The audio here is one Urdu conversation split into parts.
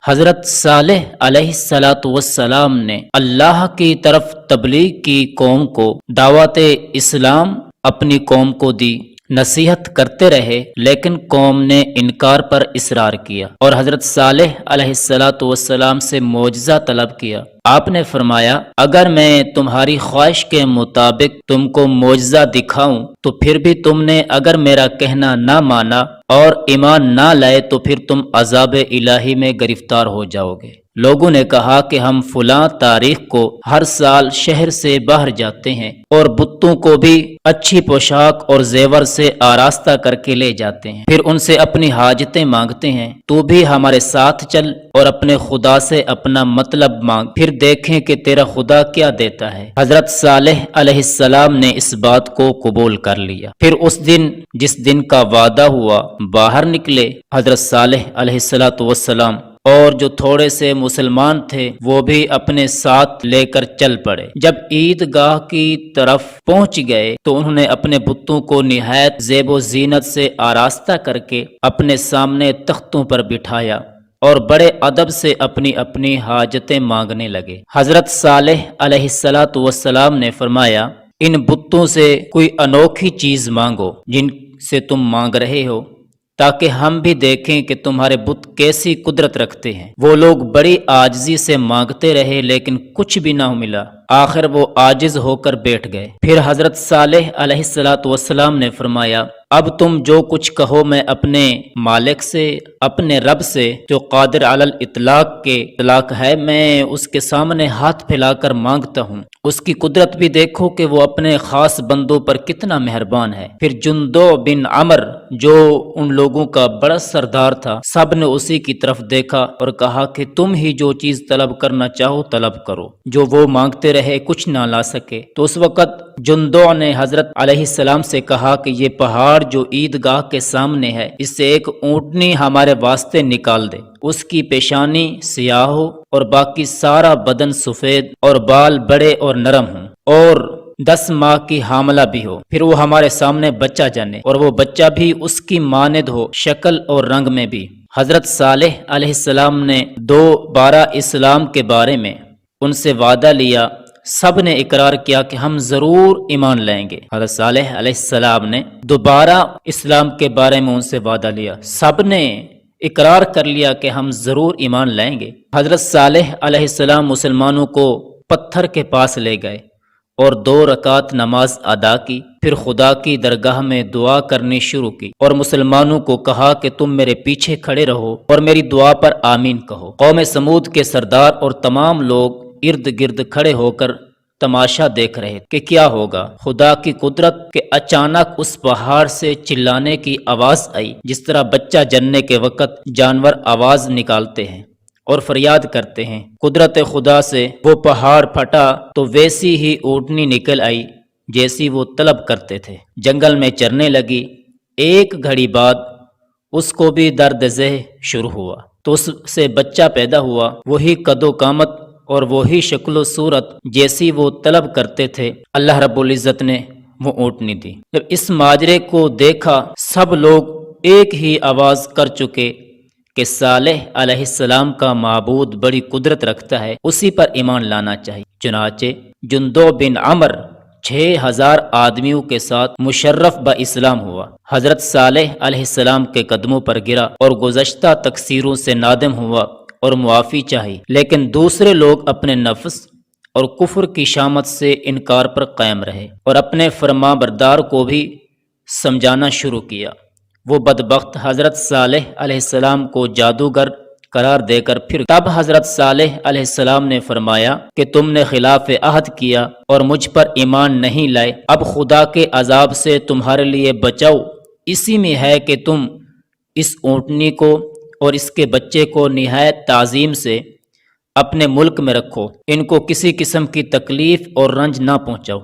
حضرت صالح علیہ الصلاۃ والسلام نے اللہ کی طرف تبلیغ کی قوم کو دعوت اسلام اپنی قوم کو دی، نصیحت کرتے رہے، لیکن قوم نے انکار پر اصرار کیا اور حضرت صالح علیہ الصلاۃ والسلام سے معجزہ طلب کیا۔ آپ نے فرمایا اگر میں تمہاری خواہش کے مطابق تم کو معجزہ دکھاؤں تو پھر بھی تم نے اگر میرا کہنا نہ مانا اور ایمان نہ لائے تو پھر تم عذاب الہی میں گرفتار ہو جاؤ گے۔ لوگوں نے کہا کہ ہم فلاں تاریخ کو ہر سال شہر سے باہر جاتے ہیں اور بتوں کو بھی اچھی پوشاک اور زیور سے آراستہ کر کے لے جاتے ہیں، پھر ان سے اپنی حاجتیں مانگتے ہیں، تو بھی ہمارے ساتھ چل اور اپنے خدا سے اپنا مطلب مانگ، پھر دیکھیں کہ تیرا خدا کیا دیتا ہے۔ حضرت صالح علیہ السلام نے اس بات کو قبول کر لیا۔ پھر اس دن جس دن کا وعدہ ہوا باہر نکلے حضرت صالح علیہ السلام اور جو تھوڑے سے مسلمان تھے وہ بھی اپنے ساتھ لے کر چل پڑے۔ جب عید گاہ کی طرف پہنچ گئے تو انہوں نے اپنے بتوں کو نہایت زیب و زینت سے آراستہ کر کے اپنے سامنے تختوں پر بٹھایا اور بڑے ادب سے اپنی اپنی حاجتیں مانگنے لگے۔ حضرت صالح علیہ السلام نے فرمایا ان بتوں سے کوئی انوکھی چیز مانگو جن سے تم مانگ رہے ہو، تاکہ ہم بھی دیکھیں کہ تمہارے بت کیسی قدرت رکھتے ہیں۔ وہ لوگ بڑی عاجزی سے مانگتے رہے لیکن کچھ بھی نہ ملا، آخر وہ عاجز ہو کر بیٹھ گئے۔ پھر حضرت صالح علیہ السلام نے فرمایا اب تم جو کچھ کہو میں اپنے مالک سے، اپنے رب سے جو قادر علی الاطلاق کے اطلاق ہے، میں اس کے سامنے ہاتھ پھیلا کر مانگتا ہوں۔ اس کی قدرت بھی دیکھو کہ وہ اپنے خاص بندوں پر کتنا مہربان ہے۔ پھر جندو بن عمر جو ان لوگوں کا بڑا سردار تھا، سب نے اسی کی طرف دیکھا اور کہا کہ تم ہی جو چیز طلب کرنا چاہو طلب کرو۔ جو وہ مانگتے رہے کچھ نہ لا سکے، تو اس وقت جندو نے حضرت علیہ السلام سے کہا کہ یہ پہاڑ جو عیدگاہ کے سامنے ہے اس سے ایک اونٹنی ہمارے واسطے نکال دے، اس کی پیشانی سیاہ ہو اور باقی سارا بدن سفید اور بال بڑے اور نرم ہوں اور 10 ماہ کی حاملہ بھی ہو، پھر وہ ہمارے سامنے بچہ جنے اور وہ بچہ بھی اس کی مانند ہو شکل اور رنگ میں بھی۔ حضرت صالح علیہ السلام نے دوبارہ اسلام کے بارے میں ان سے وعدہ لیا، سب نے اقرار کیا کہ ہم ضرور ایمان لائیں گے۔ حضرت صالح علیہ السلام نے دوبارہ اسلام کے بارے میں ان سے وعدہ لیا، سب نے اقرار کر لیا کہ ہم ضرور ایمان لائیں گے۔ حضرت صالح علیہ السلام مسلمانوں کو پتھر کے پاس لے گئے اور 2 رکعت نماز ادا کی، پھر خدا کی درگاہ میں دعا کرنی شروع کی اور مسلمانوں کو کہا کہ تم میرے پیچھے کھڑے رہو اور میری دعا پر آمین کہو۔ قوم سمود کے سردار اور تمام لوگ ارد گرد کھڑے ہو کر تماشا دیکھ رہے کہ کیا ہوگا۔ خدا کی قدرت کہ اچانک اس پہاڑ سے چلانے کی آواز آئی، جس طرح بچہ جننے کے وقت جانور آواز نکالتے ہیں اور فریاد کرتے ہیں۔ قدرت خدا سے وہ پہاڑ پھٹا تو ویسی ہی اونٹنی نکل آئی جیسی وہ طلب کرتے تھے، جنگل میں چرنے لگی۔ ایک گھڑی بعد اس کو بھی درد ذہ شروع ہوا تو اس سے بچہ پیدا ہوا، وہی قد و قامت اور وہی شکل و صورت جیسی وہ طلب کرتے تھے۔ اللہ رب العزت نے وہ اونٹنی دی۔ جب اس ماجرے کو دیکھا سب لوگ ایک ہی آواز کر چکے کہ صالح علیہ السلام کا معبود بڑی قدرت رکھتا ہے، اسی پر ایمان لانا چاہیے۔ چنانچہ جندو بن عمر 6000 آدمیوں کے ساتھ مشرف با اسلام ہوا۔ حضرت صالح علیہ السلام کے قدموں پر گرا اور گزشتہ تقصیروں سے نادم ہوا اور معافی چاہی، لیکن دوسرے لوگ اپنے نفس اور کفر کی شامت سے انکار پر قائم رہے اور اپنے فرما بردار کو بھی سمجھانا شروع کیا۔ وہ بدبخت حضرت صالح علیہ السلام کو جادوگر قرار دے کر پھر تب حضرت صالح علیہ السلام نے فرمایا کہ تم نے خلاف عہد کیا اور مجھ پر ایمان نہیں لائے، اب خدا کے عذاب سے تمہارے لیے بچاؤ اسی میں ہے کہ تم اس اونٹنی کو اور اس کے بچے کو نہایت تعظیم سے اپنے ملک میں رکھو، ان کو کسی قسم کی تکلیف اور رنج نہ پہنچاؤ،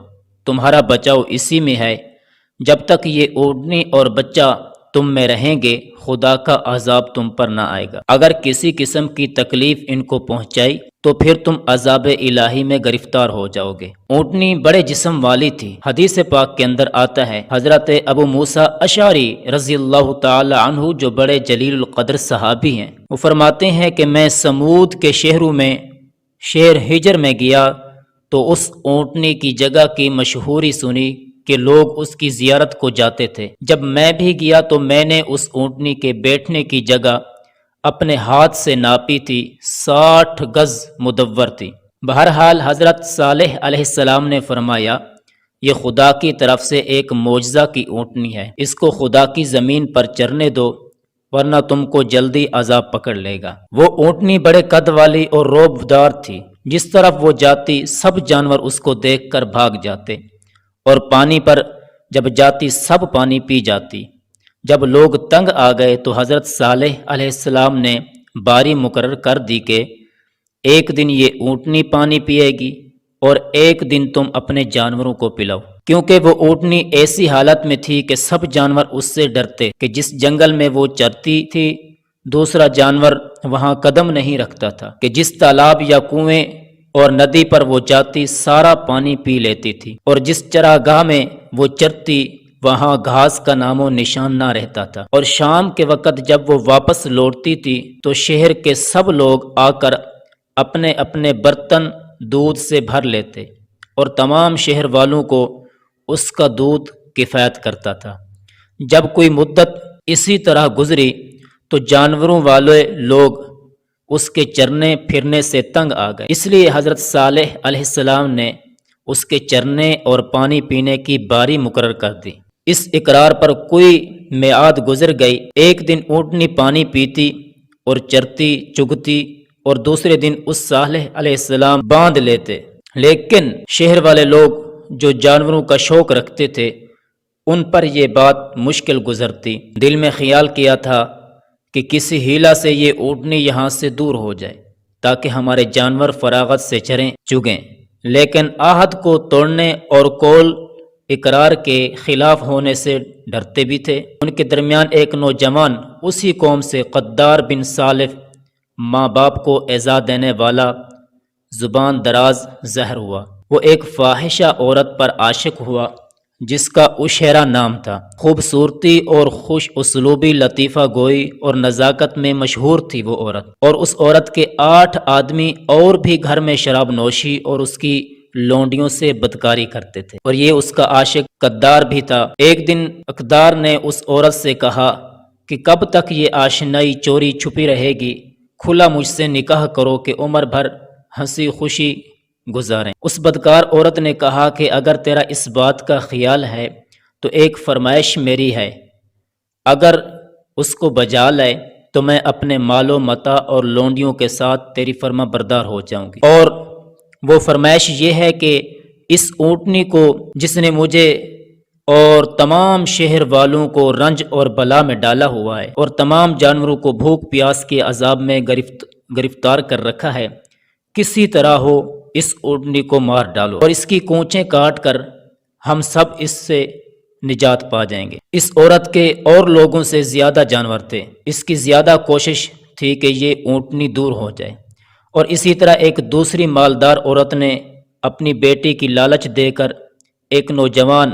تمہارا بچاؤ اسی میں ہے۔ جب تک یہ اونٹنی اور بچہ تم میں رہیں گے، خدا کا عذاب تم پر نہ آئے گا۔ اگر کسی قسم کی تکلیف ان کو پہنچائی تو پھر تم عذاب الہی میں گرفتار ہو جاؤ گے۔ اونٹنی بڑے جسم والی تھی۔ حدیث پاک کے اندر آتا ہے، حضرت ابو موسیٰ اشعری رضی اللہ تعالی عنہ جو بڑے جلیل القدر صحابی ہیں، وہ فرماتے ہیں کہ میں سمود کے شہروں میں شہر ہجر میں گیا تو اس اونٹنی کی جگہ کی مشہوری سنی کہ لوگ اس کی زیارت کو جاتے تھے۔ جب میں بھی گیا تو میں نے اس اونٹنی کے بیٹھنے کی جگہ اپنے ہاتھ سے ناپی تھی، 60 گز مدور تھی۔ بہرحال حضرت صالح علیہ السلام نے فرمایا، یہ خدا کی طرف سے ایک معجزہ کی اونٹنی ہے، اس کو خدا کی زمین پر چرنے دو ورنہ تم کو جلدی عذاب پکڑ لے گا۔ وہ اونٹنی بڑے قد والی اور روبدار تھی، جس طرف وہ جاتی سب جانور اس کو دیکھ کر بھاگ جاتے، اور پانی پر جب جاتی سب پانی پی جاتی۔ جب لوگ تنگ آ گئے تو حضرت صالح علیہ السلام نے باری مقرر کر دی کہ ایک دن یہ اونٹنی پانی پیے گی اور ایک دن تم اپنے جانوروں کو پلاؤ، کیونکہ وہ اونٹنی ایسی حالت میں تھی کہ سب جانور اس سے ڈرتے کہ جس جنگل میں وہ چرتی تھی دوسرا جانور وہاں قدم نہیں رکھتا تھا، کہ جس تالاب یا کنویں اور ندی پر وہ جاتی سارا پانی پی لیتی تھی، اور جس چراگاہ میں وہ چرتی وہاں گھاس کا نام و نشان نہ رہتا تھا۔ اور شام کے وقت جب وہ واپس لوٹتی تھی تو شہر کے سب لوگ آ کر اپنے اپنے برتن دودھ سے بھر لیتے اور تمام شہر والوں کو اس کا دودھ کفایت کرتا تھا۔ جب کوئی مدت اسی طرح گزری تو جانوروں والے لوگ اس کے چرنے پھرنے سے تنگ آ گئے، اس لیے حضرت صالح علیہ السلام نے اس کے چرنے اور پانی پینے کی باری مقرر کر دی۔ اس اقرار پر کوئی میعاد گزر گئی، ایک دن اونٹنی پانی پیتی اور چرتی چگتی اور دوسرے دن اس صالح علیہ السلام باندھ لیتے، لیکن شہر والے لوگ جو جانوروں کا شوق رکھتے تھے ان پر یہ بات مشکل گزرتی۔ دل میں خیال کیا تھا کہ کسی ہیلا سے یہ اونٹنی یہاں سے دور ہو جائے تاکہ ہمارے جانور فراغت سے چریں چگیں، لیکن عہد کو توڑنے اور قول اقرار کے خلاف ہونے سے ڈرتے بھی تھے۔ ان کے درمیان ایک نوجوان اسی قوم سے قدار بن سالف ماں باپ کو ایذا دینے والا زبان دراز زہر ہوا۔ وہ ایک فاحشہ عورت پر عاشق ہوا جس کا عشیرہ نام تھا۔ خوبصورتی اور خوش اسلوبی، لطیفہ گوئی اور نزاکت میں مشہور تھی وہ عورت، اور اس عورت کے 8 آدمی اور بھی گھر میں شراب نوشی اور اس کی لونڈیوں سے بدکاری کرتے تھے، اور یہ اس کا عاشق قدار بھی تھا۔ ایک دن اقدار نے اس عورت سے کہا کہ کب تک یہ آشنائی چوری چھپی رہے گی، کھلا مجھ سے نکاح کرو کہ عمر بھر ہنسی خوشی گزاریں۔ اس بدکار عورت نے کہا کہ اگر تیرا اس بات کا خیال ہے تو ایک فرمائش میری ہے، اگر اس کو بجا لائے تو میں اپنے مال و متاع اور لونڈیوں کے ساتھ تیری فرما بردار ہو جاؤں گی، اور وہ فرمائش یہ ہے کہ اس اونٹنی کو جس نے مجھے اور تمام شہر والوں کو رنج اور بلا میں ڈالا ہوا ہے اور تمام جانوروں کو بھوک پیاس کے عذاب میں گرفتار کر رکھا ہے، کسی طرح ہو اس اونٹنی کو مار ڈالو اور اس کی کونچیں کاٹ کر ہم سب اس سے نجات پا جائیں گے۔ اس عورت کے اور لوگوں سے زیادہ جانور تھے، اس کی زیادہ کوشش تھی کہ یہ اونٹنی دور ہو جائے، اور اسی طرح ایک دوسری مالدار عورت نے اپنی بیٹی کی لالچ دے کر ایک نوجوان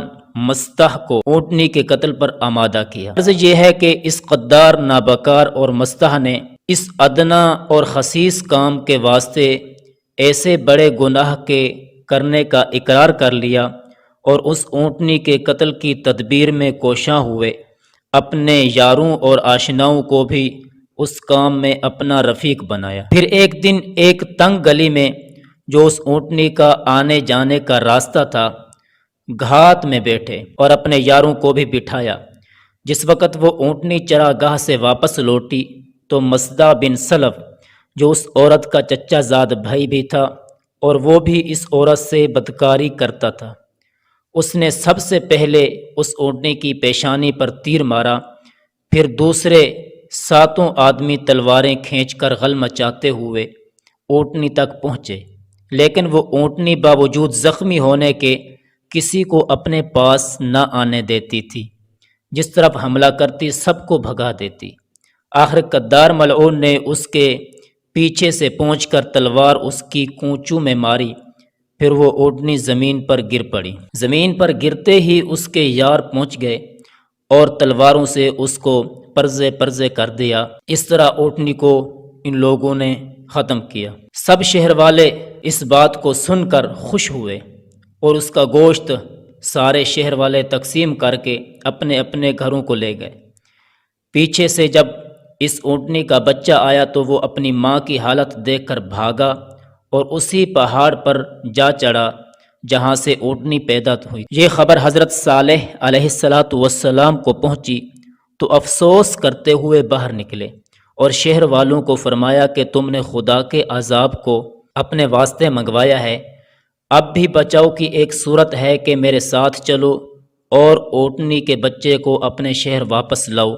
مستح کو اونٹنی کے قتل پر آمادہ کیا۔ غرض یہ ہے کہ اس قدار، نابکار اور مستح نے اس ادنا اور خسیس کام کے واسطے ایسے بڑے گناہ کے کرنے کا اقرار کر لیا اور اس اونٹنی کے قتل کی تدبیر میں کوشاں ہوئے، اپنے یاروں اور آشناؤں کو بھی اس کام میں اپنا رفیق بنایا۔ پھر ایک دن ایک تنگ گلی میں جو اس اونٹنی کا آنے جانے کا راستہ تھا گھات میں بیٹھے اور اپنے یاروں کو بھی بٹھایا۔ جس وقت وہ اونٹنی چراگاہ سے واپس لوٹی تو مصدع بن سلف جو اس عورت کا چچا زاد بھائی بھی تھا اور وہ بھی اس عورت سے بدکاری کرتا تھا، اس نے سب سے پہلے اس اونٹنی کی پیشانی پر تیر مارا، پھر دوسرے 7 آدمی تلواریں کھینچ کر غل مچاتے ہوئے اونٹنی تک پہنچے، لیکن وہ اونٹنی باوجود زخمی ہونے کے کسی کو اپنے پاس نہ آنے دیتی تھی۔ جس طرف حملہ کرتی سب کو بھگا دیتی۔ آخر قدار ملعون نے اس کے پیچھے سے پہنچ کر تلوار اس کی کونچوں میں ماری، پھر وہ اونٹنی زمین پر گر پڑی۔ زمین پر گرتے ہی اس کے یار پہنچ گئے اور تلواروں سے اس کو پرزے پرزے کر دیا۔ اس طرح اونٹنی کو ان لوگوں نے ختم کیا۔ سب شہر والے اس بات کو سن کر خوش ہوئے اور اس کا گوشت سارے شہر والے تقسیم کر کے اپنے اپنے گھروں کو لے گئے۔ پیچھے سے جب اس اونٹنی کا بچہ آیا تو وہ اپنی ماں کی حالت دیکھ کر بھاگا اور اسی پہاڑ پر جا چڑھا جہاں سے اونٹنی پیدا ہوئی۔ یہ خبر حضرت صالح علیہ السلام کو پہنچی تو افسوس کرتے ہوئے باہر نکلے اور شہر والوں کو فرمایا کہ تم نے خدا کے عذاب کو اپنے واسطے منگوایا ہے، اب بھی بچاؤ کی ایک صورت ہے کہ میرے ساتھ چلو اور اونٹنی کے بچے کو اپنے شہر واپس لاؤ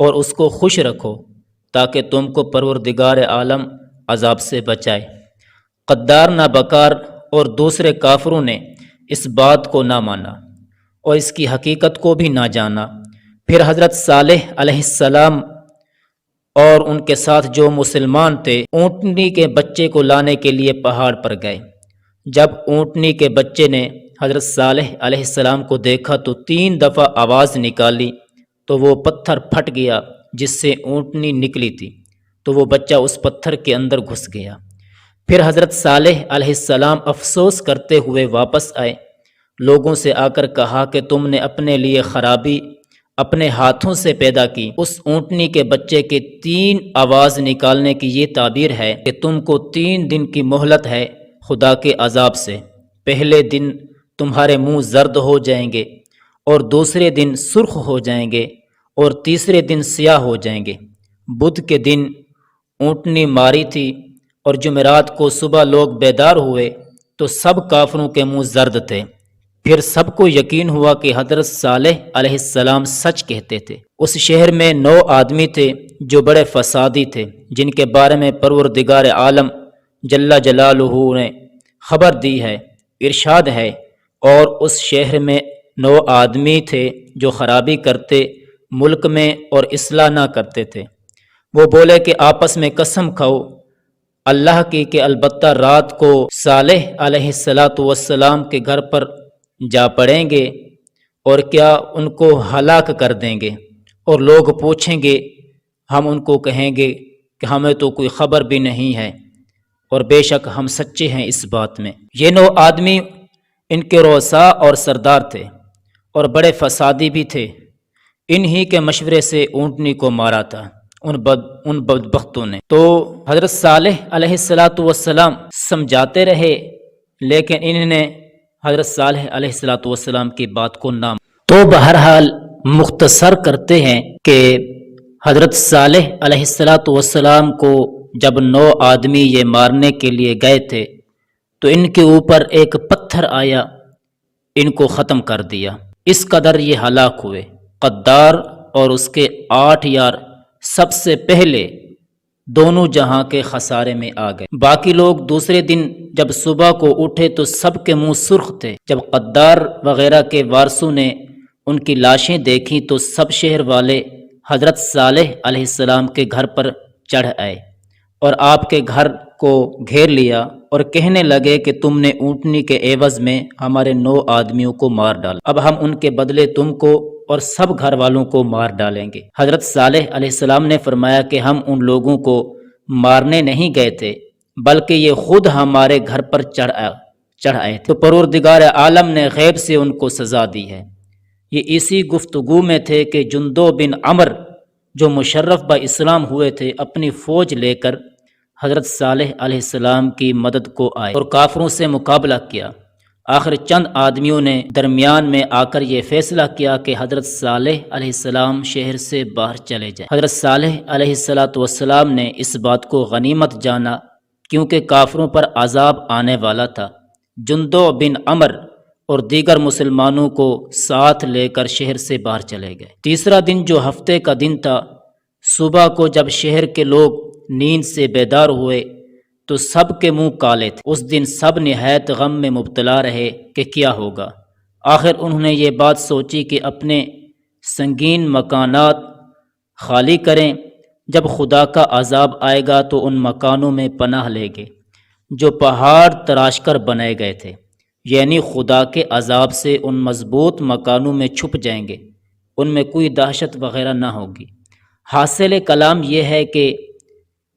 اور اس کو خوش رکھو تاکہ تم کو پروردگار عالم عذاب سے بچائے۔ قدار نابکار اور دوسرے کافروں نے اس بات کو نہ مانا اور اس کی حقیقت کو بھی نہ جانا۔ پھر حضرت صالح علیہ السلام اور ان کے ساتھ جو مسلمان تھے اونٹنی کے بچے کو لانے کے لیے پہاڑ پر گئے۔ جب اونٹنی کے بچے نے حضرت صالح علیہ السلام کو دیکھا تو 3 دفعہ آواز نکالی تو وہ پتھر پھٹ گیا جس سے اونٹنی نکلی تھی، تو وہ بچہ اس پتھر کے اندر گھس گیا۔ پھر حضرت صالح علیہ السلام افسوس کرتے ہوئے واپس آئے، لوگوں سے آ کر کہا کہ تم نے اپنے لیے خرابی اپنے ہاتھوں سے پیدا کی۔ اس اونٹنی کے بچے کے 3 آواز نکالنے کی یہ تعبیر ہے کہ تم کو 3 دن کی مہلت ہے خدا کے عذاب سے۔ پہلے دن تمہارے منہ زرد ہو جائیں گے اور دوسرے دن سرخ ہو جائیں گے اور تیسرے دن سیاہ ہو جائیں گے۔ بدھ کے دن اونٹنی ماری تھی اور جمعرات کو صبح لوگ بیدار ہوئے تو سب کافروں کے منہ زرد تھے۔ پھر سب کو یقین ہوا کہ حضرت صالح علیہ السلام سچ کہتے تھے۔ اس شہر میں 9 آدمی تھے جو بڑے فسادی تھے، جن کے بارے میں پروردگار عالم جل جلالہ نے خبر دی ہے۔ ارشاد ہے، اور اس شہر میں 9 آدمی تھے جو خرابی کرتے ملک میں اور اصلاح نہ کرتے تھے۔ وہ بولے کہ آپس میں قسم کھاؤ اللہ کی کہ البتہ رات کو صالح علیہ السلام کے گھر پر جا پڑیں گے اور کیا ان کو ہلاک کر دیں گے، اور لوگ پوچھیں گے، ہم ان کو کہیں گے کہ ہمیں تو کوئی خبر بھی نہیں ہے اور بے شک ہم سچے ہیں اس بات میں۔ یہ 9 آدمی ان کے رؤساء اور سردار تھے اور بڑے فسادی بھی تھے۔ انہی کے مشورے سے اونٹنی کو مارا تھا ان بدبختوں نے۔ تو حضرت صالح علیہ السلام سمجھاتے رہے لیکن انہوں نے حضرت صالح علیہ السلام کی بات کو نہ۔ تو بہرحال مختصر کرتے ہیں کہ حضرت صالح علیہ السلام کو جب 9 آدمی یہ مارنے کے لیے گئے تھے تو ان کے اوپر ایک پتھر آیا، ان کو ختم کر دیا۔ اس قدر یہ ہلاک ہوئے۔ قدار اور اس کے 8 یار سب سے پہلے دونوں جہاں کے خسارے میں آ گئے۔ باقی لوگ دوسرے دن جب صبح کو اٹھے تو سب کے منہ سرخ تھے۔ جب قدار وغیرہ کے وارثوں نے ان کی لاشیں دیکھی تو سب شہر والے حضرت صالح علیہ السلام کے گھر پر چڑھ آئے اور آپ کے گھر کو گھیر لیا اور کہنے لگے کہ تم نے اونٹنی کے عوض میں ہمارے 9 آدمیوں کو مار ڈالا، اب ہم ان کے بدلے تم کو اور سب گھر والوں کو مار ڈالیں گے۔ حضرت صالح علیہ السلام نے فرمایا کہ ہم ان لوگوں کو مارنے نہیں گئے تھے بلکہ یہ خود ہمارے گھر پر چڑھ آئے تھے، تو پروردگار عالم نے غیب سے ان کو سزا دی ہے۔ یہ اسی گفتگو میں تھے کہ جندو بن عمر جو مشرف با اسلام ہوئے تھے اپنی فوج لے کر حضرت صالح علیہ السلام کی مدد کو آئے اور کافروں سے مقابلہ کیا۔ آخر چند آدمیوں نے درمیان میں آ کر یہ فیصلہ کیا کہ حضرت صالح علیہ السلام شہر سے باہر چلے جائیں۔ حضرت صالح علیہ السلام نے اس بات کو غنیمت جانا کیونکہ کافروں پر عذاب آنے والا تھا۔ جندو بن عمر اور دیگر مسلمانوں کو ساتھ لے کر شہر سے باہر چلے گئے۔ تیسرا دن جو ہفتے کا دن تھا، صبح کو جب شہر کے لوگ نیند سے بیدار ہوئے تو سب کے منہ کالے تھے۔ اس دن سب نہایت غم میں مبتلا رہے کہ کیا ہوگا۔ آخر انہوں نے یہ بات سوچی کہ اپنے سنگین مکانات خالی کریں۔ جب خدا کا عذاب آئے گا تو ان مکانوں میں پناہ لے گے جو پہاڑ تراش کر بنائے گئے تھے، یعنی خدا کے عذاب سے ان مضبوط مکانوں میں چھپ جائیں گے، ان میں کوئی دہشت وغیرہ نہ ہوگی۔ حاصل کلام یہ ہے کہ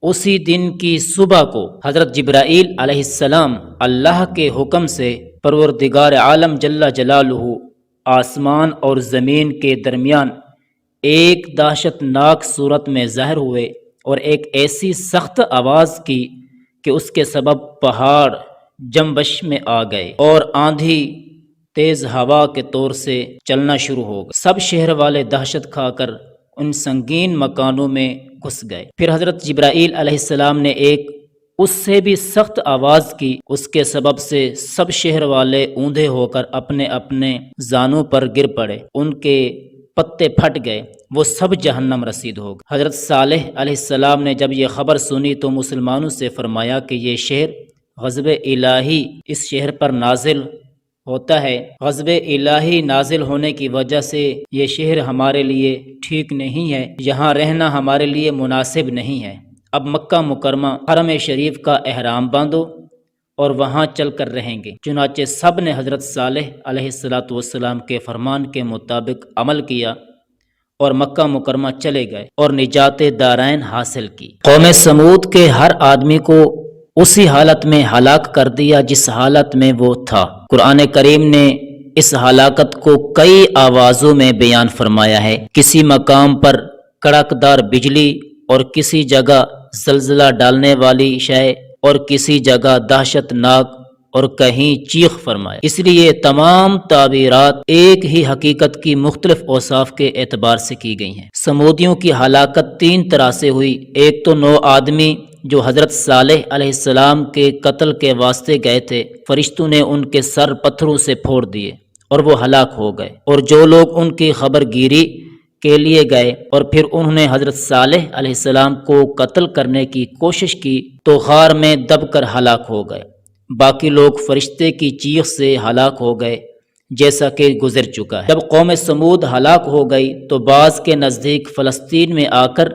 اسی دن کی صبح کو حضرت جبرائیل علیہ السلام اللہ کے حکم سے پروردگار عالم جل جلالہ آسمان اور زمین کے درمیان ایک دہشت ناک صورت میں ظاہر ہوئے اور ایک ایسی سخت آواز کی کہ اس کے سبب پہاڑ جنبش میں آ گئے اور آندھی تیز ہوا کے طور سے چلنا شروع ہو گئی۔ سب شہر والے دہشت کھا کر ان سنگین مکانوں میں گھس گئے۔ پھر حضرت جبرائیل علیہ السلام نے ایک اس سے بھی سخت آواز کی، اس کے سبب سے سب شہر والے اوندھے ہو کر اپنے اپنے زانوں پر گر پڑے، ان کے پتے پھٹ گئے، وہ سب جہنم رسید ہو گئے۔ حضرت صالح علیہ السلام نے جب یہ خبر سنی تو مسلمانوں سے فرمایا کہ یہ شہر غضب الہی اس شہر پر نازل ہوتا ہے، غضب الہی نازل ہونے کی وجہ سے یہ شہر ہمارے لیے ٹھیک نہیں ہے، یہاں رہنا ہمارے لیے مناسب نہیں ہے۔ اب مکہ مکرمہ حرم شریف کا احرام باندھو اور وہاں چل کر رہیں گے۔ چنانچہ سب نے حضرت صالح علیہ السلام کے فرمان کے مطابق عمل کیا اور مکہ مکرمہ چلے گئے اور نجات دارین حاصل کی۔ قوم سمود کے ہر آدمی کو اسی حالت میں ہلاک کر دیا جس حالت میں وہ تھا۔ قرآن کریم نے اس ہلاکت کو کئی آوازوں میں بیان فرمایا ہے۔ کسی مقام پر کڑکدار بجلی اور کسی جگہ زلزلہ ڈالنے والی شے اور کسی جگہ دہشت ناک اور کہیں چیخ فرمائے۔ اس لیے تمام تعبیرات ایک ہی حقیقت کی مختلف اوصاف کے اعتبار سے کی گئی ہیں۔ سمودیوں کی ہلاکت تین طرح سے ہوئی۔ ایک تو 9 آدمی جو حضرت صالح علیہ السلام کے قتل کے واسطے گئے تھے، فرشتوں نے ان کے سر پتھروں سے پھوڑ دیے اور وہ ہلاک ہو گئے، اور جو لوگ ان کی خبر گیری کے لیے گئے اور پھر انہوں نے حضرت صالح علیہ السلام کو قتل کرنے کی کوشش کی تو غار میں دب کر ہلاک ہو گئے۔ باقی لوگ فرشتے کی چیخ سے ہلاک ہو گئے جیسا کہ گزر چکا ہے۔ جب قوم سمود ہلاک ہو گئی تو بعض کے نزدیک فلسطین میں آ کر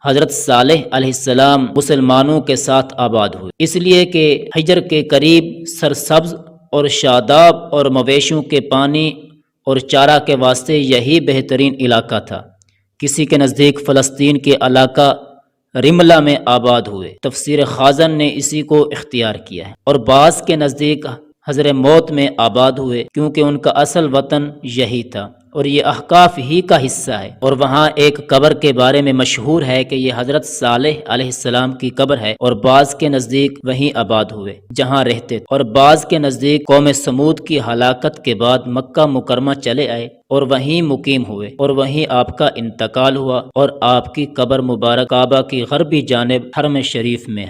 حضرت صالح علیہ السلام مسلمانوں کے ساتھ آباد ہوئے، اس لیے کہ حجر کے قریب سرسبز اور شاداب اور مویشیوں کے پانی اور چارہ کے واسطے یہی بہترین علاقہ تھا۔ کسی کے نزدیک فلسطین کے علاقہ رملہ میں آباد ہوئے، تفسیر خازن نے اسی کو اختیار کیا ہے، اور بعض کے نزدیک حضر موت میں آباد ہوئے کیونکہ ان کا اصل وطن یہی تھا اور یہ احقاف ہی کا حصہ ہے۔ اور وہاں ایک قبر کے بارے میں مشہور ہے کہ یہ حضرت صالح علیہ السلام کی قبر ہے، اور بعض کے نزدیک وہیں آباد ہوئے جہاں رہتے تھے، اور بعض کے نزدیک قوم سمود کی ہلاکت کے بعد مکہ مکرمہ چلے آئے اور وہیں مقیم ہوئے اور وہیں آپ کا انتقال ہوا، اور آپ کی قبر مبارک کعبہ کی غربی جانب حرم شریف میں ہے۔